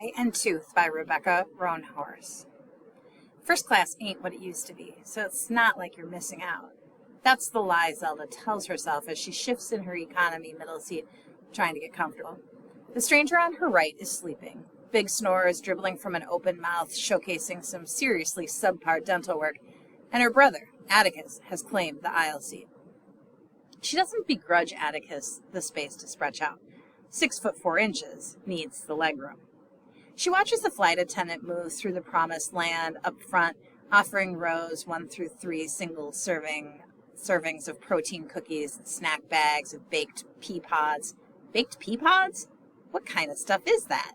And Tooth by Rebecca Roanhorse. First class ain't what it used to be, so it's not like you're missing out. That's the lie Zelda tells herself as she shifts in her economy middle seat, trying to get comfortable. The stranger on her right is sleeping. Big snores dribbling from an open mouth, showcasing some seriously subpar dental work, and her brother, Atticus, has claimed the aisle seat. She doesn't begrudge Atticus the space to stretch out. 6'4" needs the legroom. She watches the flight attendant move through the promised land up front, offering rows 1 through 3 single servings of protein cookies and snack bags of baked pea pods. Baked pea pods? What kind of stuff is that?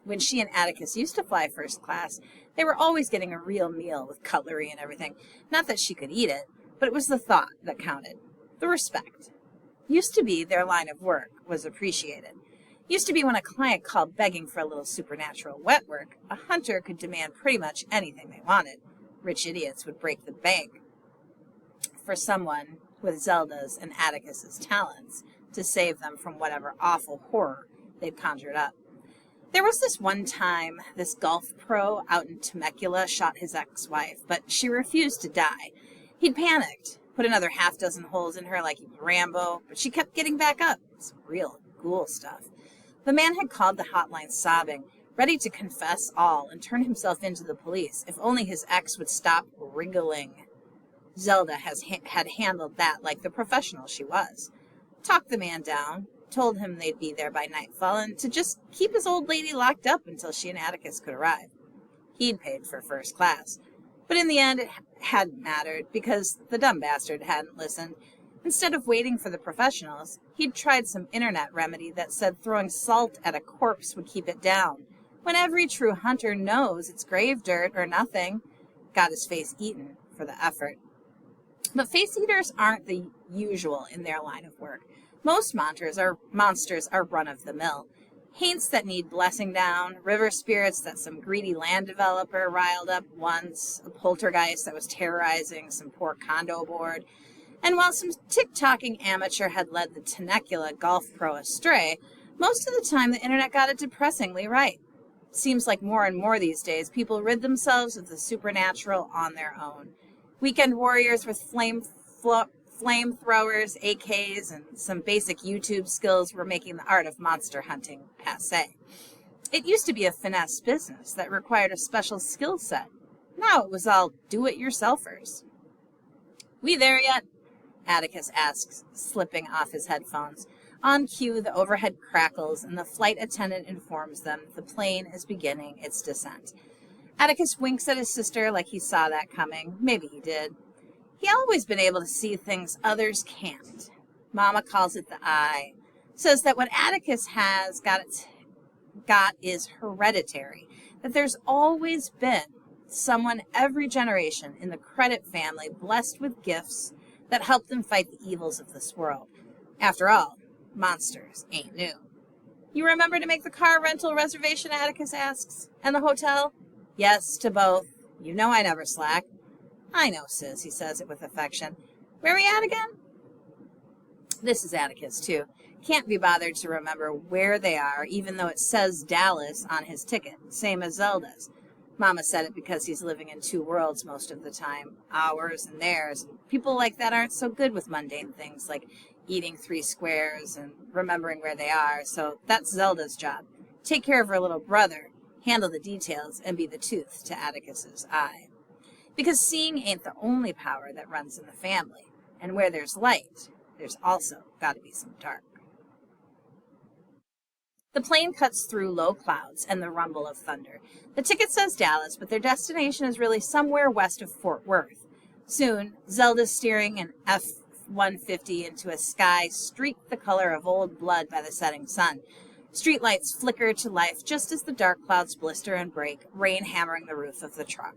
When she and Atticus used to fly first class, they were always getting a real meal with cutlery and everything. Not that she could eat it, but it was the thought that counted. The respect. Used to be their line of work was appreciated. Used to be when a client called begging for a little supernatural wet work, a hunter could demand pretty much anything they wanted. Rich idiots would break the bank for someone with Zelda's and Atticus's talents to save them from whatever awful horror they'd conjured up. There was this one time this golf pro out in Temecula shot his ex-wife, but she refused to die. He'd panicked, put another half dozen holes in her like he was Rambo, but she kept getting back up. It's real ghoul stuff. The man had called the hotline sobbing, ready to confess all and turn himself into the police if only his ex would stop wriggling. Zelda had handled that like the professional she was. Talked the man down, told him they'd be there by nightfall, and to just keep his old lady locked up until she and Atticus could arrive. He'd paid for first class. But in the end, it hadn't mattered because the dumb bastard hadn't listened. Instead of waiting for the professionals, he'd tried some internet remedy that said throwing salt at a corpse would keep it down, when every true hunter knows it's grave dirt or nothing. Got his face eaten for the effort. But face eaters aren't the usual in their line of work. Most monsters are run-of-the-mill. Haints that need blessing down, river spirits that some greedy land developer riled up once, a poltergeist that was terrorizing some poor condo board. And while some tick-tocking amateur had led the Temecula golf pro astray, most of the time the internet got it depressingly right. Seems like more and more these days people rid themselves of the supernatural on their own. Weekend warriors with flamethrowers, AKs, and some basic YouTube skills were making the art of monster hunting passé. It used to be a finesse business that required a special skill set. Now it was all do-it-yourselfers. We there yet? Atticus asks, slipping off his headphones. On cue, the overhead crackles, and the flight attendant informs them the plane is beginning its descent. Atticus winks at his sister like he saw that coming. Maybe he did. He always been able to see things others can't. Mama calls it the eye. Says that what Atticus has got is hereditary. That there's always been someone every generation in the Credit family blessed with gifts that help them fight the evils of this world. After all, monsters ain't new. You remember to make the car rental reservation, Atticus asks. And the hotel? Yes, to both. You know I never slack. I know, sis, he says it with affection. Where are we at again? This is Atticus, too. Can't be bothered to remember where they are, even though it says Dallas on his ticket, same as Zelda's. Mama said it because he's living in two worlds most of the time, ours and theirs. People like that aren't so good with mundane things like eating 3 squares and remembering where they are, so that's Zelda's job. Take care of her little brother, handle the details, and be the tooth to Atticus's eye. Because seeing ain't the only power that runs in the family, and where there's light, there's also got to be some dark. The plane cuts through low clouds and the rumble of thunder. The ticket says Dallas, but their destination is really somewhere west of Fort Worth. Soon, Zelda's steering an F-150 into a sky streaked the color of old blood by the setting sun. Streetlights flicker to life just as the dark clouds blister and break, rain hammering the roof of the truck.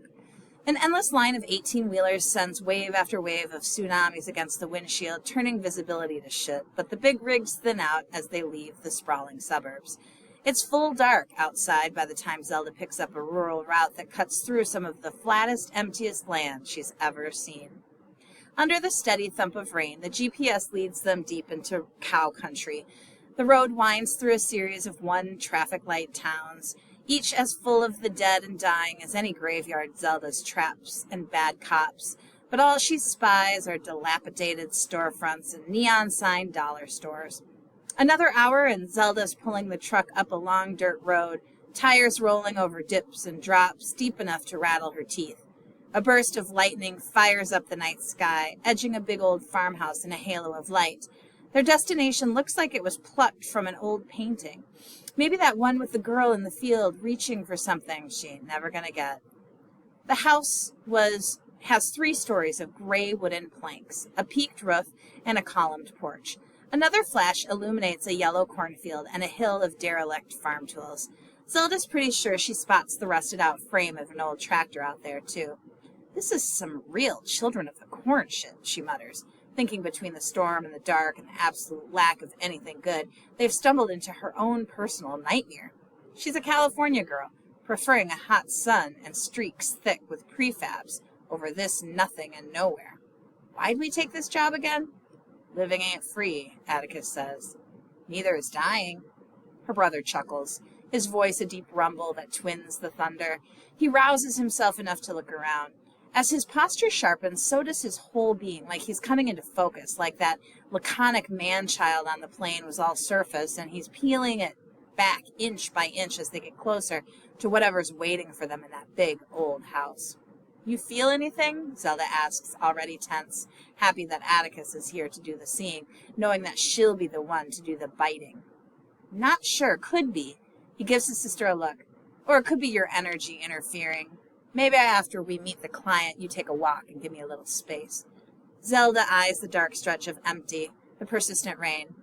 An endless line of 18-wheelers sends wave after wave of tsunamis against the windshield, turning visibility to shit, but the big rigs thin out as they leave the sprawling suburbs. It's full dark outside by the time Zelda picks up a rural route that cuts through some of the flattest, emptiest land she's ever seen. Under the steady thump of rain, the GPS leads them deep into cow country. The road winds through a series of one-traffic light towns, each as full of the dead and dying as any graveyard Zelda's traps and bad cops. But all she spies are dilapidated storefronts and neon-signed dollar stores. Another hour and Zelda's pulling the truck up a long dirt road, tires rolling over dips and drops deep enough to rattle her teeth. A burst of lightning fires up the night sky, edging a big old farmhouse in a halo of light. Their destination looks like it was plucked from an old painting. Maybe that one with the girl in the field reaching for something she ain't never gonna get. The house has 3 stories of gray wooden planks, a peaked roof, and a columned porch. Another flash illuminates a yellow cornfield and a hill of derelict farm tools. Zelda's pretty sure she spots the rusted-out frame of an old tractor out there, too. This is some real Children of the Corn shit, she mutters, thinking between the storm and the dark and the absolute lack of anything good, they've stumbled into her own personal nightmare. She's a California girl, preferring a hot sun and streaks thick with prefabs over this nothing and nowhere. Why'd we take this job again? Living ain't free, Atticus says. Neither is dying. Her brother chuckles, his voice a deep rumble that twins the thunder. He rouses himself enough to look around. As his posture sharpens, so does his whole being, like he's coming into focus, like that laconic man-child on the plane was all surface, and he's peeling it back inch by inch as they get closer to whatever's waiting for them in that big old house. You feel anything? Zelda asks, already tense, happy that Atticus is here to do the seeing, knowing that she'll be the one to do the biting. Not sure. Could be. He gives his sister a look. Or it could be your energy interfering. Maybe after we meet the client, you take a walk and give me a little space. Zelda eyes the dark stretch of empty, the persistent rain.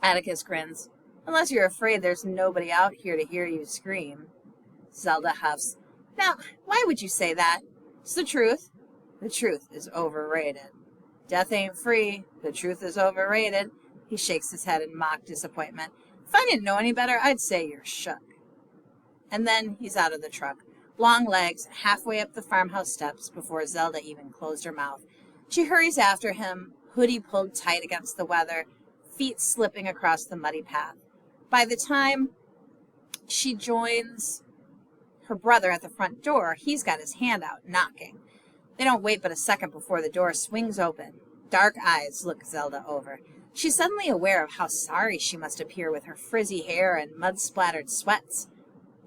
Atticus grins. Unless you're afraid there's nobody out here to hear you scream. Zelda huffs. Now, why would you say that? It's the truth. The truth is overrated. Death ain't free. The truth is overrated. He shakes his head in mock disappointment. If I didn't know any better, I'd say you're shook. And then he's out of the truck, long legs, halfway up the farmhouse steps before Zelda even closed her mouth. She hurries after him, hoodie pulled tight against the weather, feet slipping across the muddy path. By the time she joins her brother at the front door, he's got his hand out, knocking. They don't wait but a second before the door swings open. Dark eyes look Zelda over. She's suddenly aware of how sorry she must appear with her frizzy hair and mud-splattered sweats.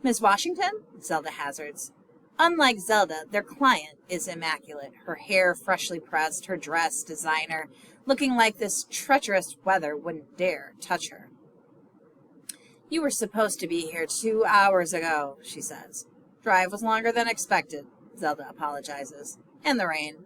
Miss Washington? Zelda hazards. Unlike Zelda, their client is immaculate, her hair freshly pressed, her dress designer, looking like this treacherous weather wouldn't dare touch her. You were supposed to be here 2 hours ago, she says. Drive was longer than expected, Zelda apologizes. And the rain.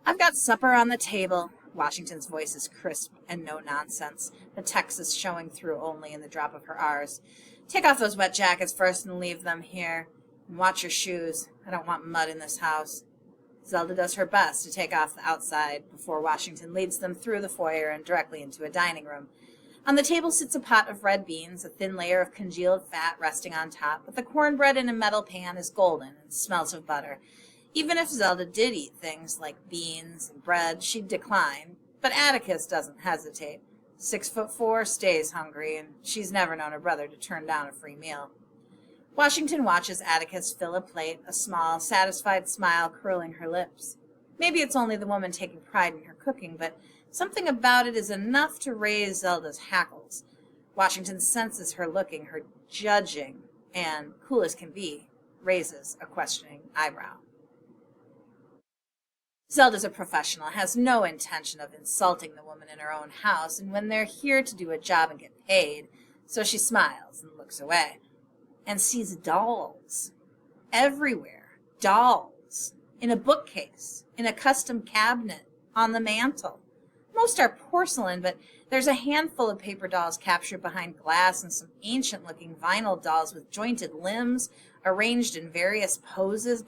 I've got supper on the table. Washington's voice is crisp and no nonsense, the Texas showing through only in the drop of her R's. Take off those wet jackets first and leave them here. And watch your shoes. I don't want mud in this house. Zelda does her best to take off the outside before Washington leads them through the foyer and directly into a dining room. On the table sits a pot of red beans, a thin layer of congealed fat resting on top, but the cornbread in a metal pan is golden and smells of butter. Even if Zelda did eat things like beans and bread, she'd decline. But Atticus doesn't hesitate. 6'4", stays hungry, and she's never known her brother to turn down a free meal. Washington watches Atticus fill a plate, a small, satisfied smile curling her lips. Maybe it's only the woman taking pride in her cooking, but something about it is enough to raise Zelda's hackles. Washington senses her looking, her judging, and, cool as can be, raises a questioning eyebrow. Zelda's a professional, has no intention of insulting the woman in her own house, and when they're here to do a job and get paid, so she smiles and looks away, and sees dolls. Everywhere. Dolls. In a bookcase, in a custom cabinet, on the mantel. Most are porcelain, but there's a handful of paper dolls captured behind glass and some ancient-looking vinyl dolls with jointed limbs arranged in various poses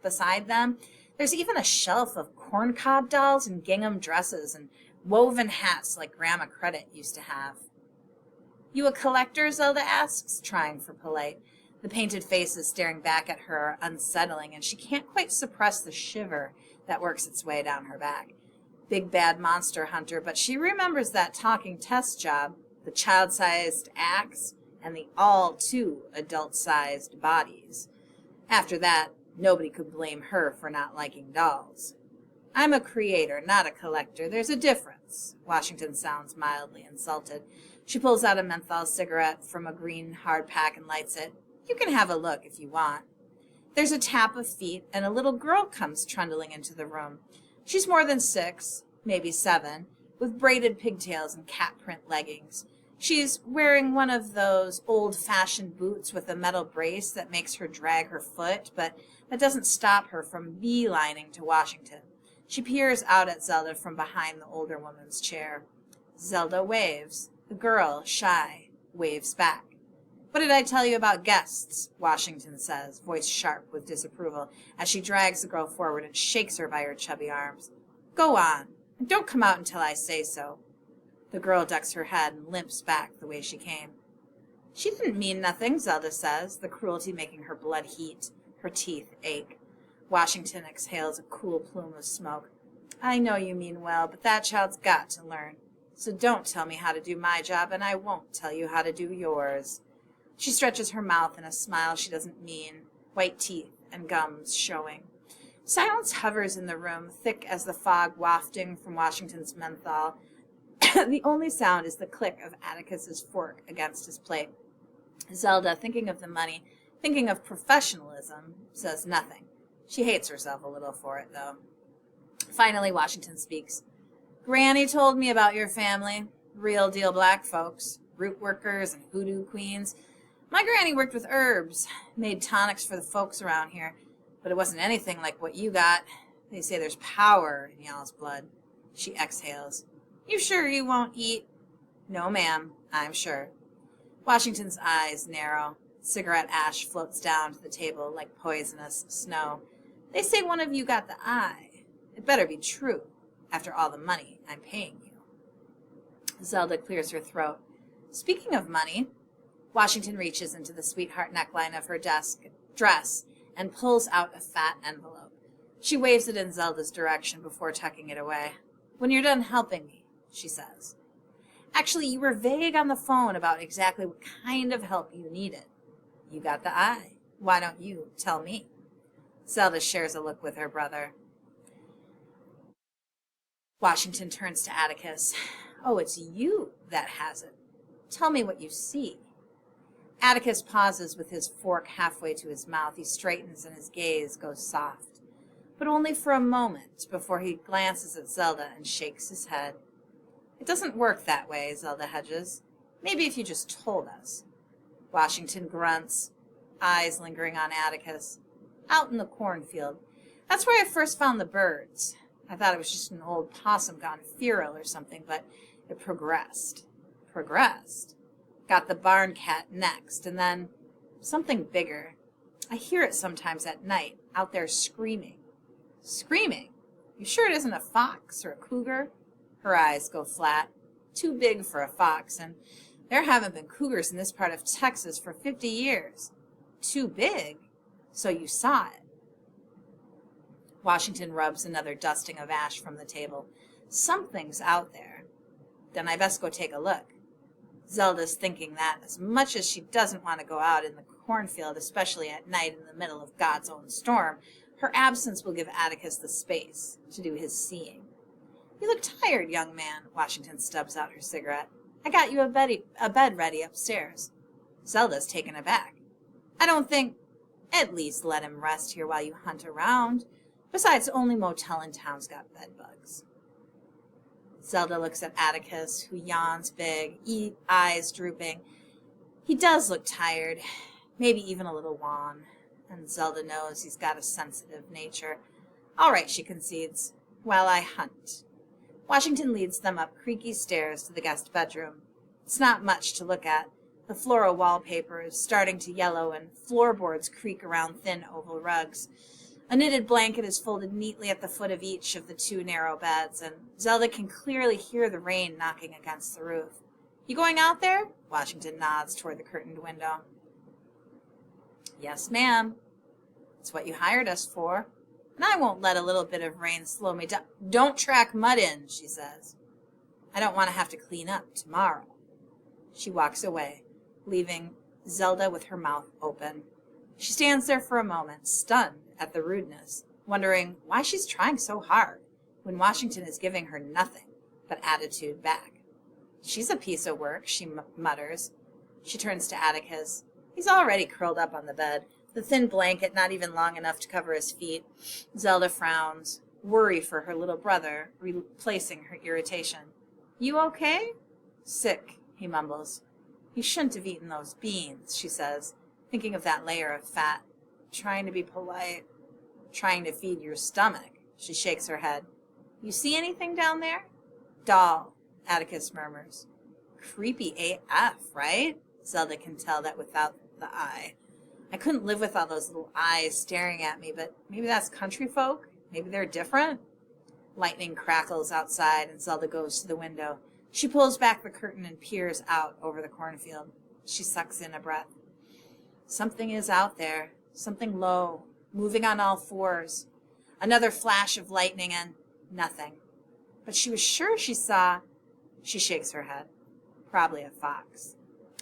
beside them. There's even a shelf of corncob dolls and gingham dresses and woven hats like Grandma Credit used to have. You a collector? Zelda asks, trying for polite. The painted faces staring back at her are unsettling, and she can't quite suppress the shiver that works its way down her back. Big bad monster hunter, but she remembers that talking test job. the child-sized acts, and the all too adult-sized bodies. After that, nobody could blame her for not liking dolls. I'm a creator, not a collector. There's a difference. Washington sounds mildly insulted. She pulls out a menthol cigarette from a green hard pack and lights it. You can have a look if you want. There's a tap of feet, and a little girl comes trundling into the room. She's more than 6, maybe 7, with braided pigtails and cat print leggings. She's wearing one of those old-fashioned boots with a metal brace that makes her drag her foot, but that doesn't stop her from beelining to Washington. She peers out at Zelda from behind the older woman's chair. Zelda waves. The girl, shy, waves back. What did I tell you about guests? Washington says, voice sharp with disapproval, as she drags the girl forward and shakes her by her chubby arms. Go on, and don't come out until I say so. The girl ducks her head and limps back the way she came. She didn't mean nothing, Zelda says, the cruelty making her blood heat, her teeth ache. Washington exhales a cool plume of smoke. I know you mean well, but that child's got to learn. So don't tell me how to do my job, and I won't tell you how to do yours. She stretches her mouth in a smile she doesn't mean, white teeth and gums showing. Silence hovers in the room, thick as the fog wafting from Washington's menthol. The only sound is the click of Atticus's fork against his plate. Zelda, thinking of the money, thinking of professionalism, says nothing. She hates herself a little for it, though. Finally, Washington speaks. Granny told me about your family. Real deal black folks. Root workers and hoodoo queens. My granny worked with herbs. Made tonics for the folks around here. But it wasn't anything like what you got. They say there's power in y'all's blood. She exhales. You sure you won't eat? No, ma'am. I'm sure. Washington's eyes narrow. Cigarette ash floats down to the table like poisonous snow. They say one of you got the eye. It better be true, after all the money I'm paying you. Zelda clears her throat. Speaking of money, Washington reaches into the sweetheart neckline of her dress and pulls out a fat envelope. She waves it in Zelda's direction before tucking it away. When you're done helping me, she says. Actually, you were vague on the phone about exactly what kind of help you needed. You got the eye. Why don't you tell me? Zelda shares a look with her brother. Washington turns to Atticus. Oh, it's you that has it. Tell me what you see. Atticus pauses with his fork halfway to his mouth. He straightens and his gaze goes soft. But only for a moment before he glances at Zelda and shakes his head. It doesn't work that way, Zelda hedges. Maybe if you just told us. Washington grunts, eyes lingering on Atticus. Out in the cornfield. That's where I first found the birds. I thought it was just an old possum gone feral or something, but it progressed. Progressed. Got the barn cat next, and then something bigger. I hear it sometimes at night, out there screaming. Screaming? You sure it isn't a fox or a cougar? Her eyes go flat. Too big for a fox, and there haven't been cougars in this part of Texas for 50 years. Too big? So you saw it. Washington rubs another dusting of ash from the table. Something's out there. Then I best go take a look. Zelda's thinking that as much as she doesn't want to go out in the cornfield, especially at night in the middle of God's own storm, her absence will give Atticus the space to do his seeing. You look tired, young man. Washington stubs out her cigarette. I got you a bed ready upstairs. Zelda's taken aback. I don't think... At least let him rest here while you hunt around. Besides, only motel in town's got bed bugs. Zelda looks at Atticus, who yawns big, eyes drooping. He does look tired, maybe even a little wan, and Zelda knows he's got a sensitive nature. All right, she concedes, while I hunt. Washington leads them up creaky stairs to the guest bedroom. It's not much to look at. The floral wallpaper is starting to yellow, and floorboards creak around thin oval rugs. A knitted blanket is folded neatly at the foot of each of the 2 narrow beds, and Zelda can clearly hear the rain knocking against the roof. You going out there? Washington nods toward the curtained window. Yes, ma'am. It's what you hired us for. And I won't let a little bit of rain slow me down. Don't track mud in, she says. I don't want to have to clean up tomorrow. She walks away, leaving Zelda with her mouth open. She stands there for a moment, stunned at the rudeness, wondering why she's trying so hard when Washington is giving her nothing but attitude back. She's a piece of work, she mutters. She turns to Atticus. He's already curled up on the bed, the thin blanket not even long enough to cover his feet. Zelda frowns, worry for her little brother, replacing her irritation. You okay? Sick, he mumbles. You shouldn't have eaten those beans, she says, thinking of that layer of fat. Trying to be polite. Trying to feed your stomach. She shakes her head. You see anything down there? Doll, Atticus murmurs. Creepy AF, right? Zelda can tell that without the eye. I couldn't live with all those little eyes staring at me, but maybe that's country folk? Maybe they're different? Lightning crackles outside and Zelda goes to the window. She pulls back the curtain and peers out over the cornfield. She sucks in a breath. Something is out there, something low, moving on all fours. Another flash of lightning and nothing. But she was sure she saw. She shakes her head. Probably a fox.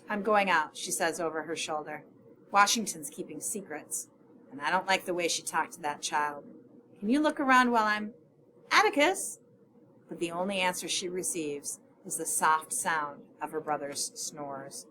I'm going out, she says over her shoulder. Washington's keeping secrets, and I don't like the way she talked to that child. Can you look around while I'm... Atticus! But the only answer she receives is the soft sound of her brother's snores.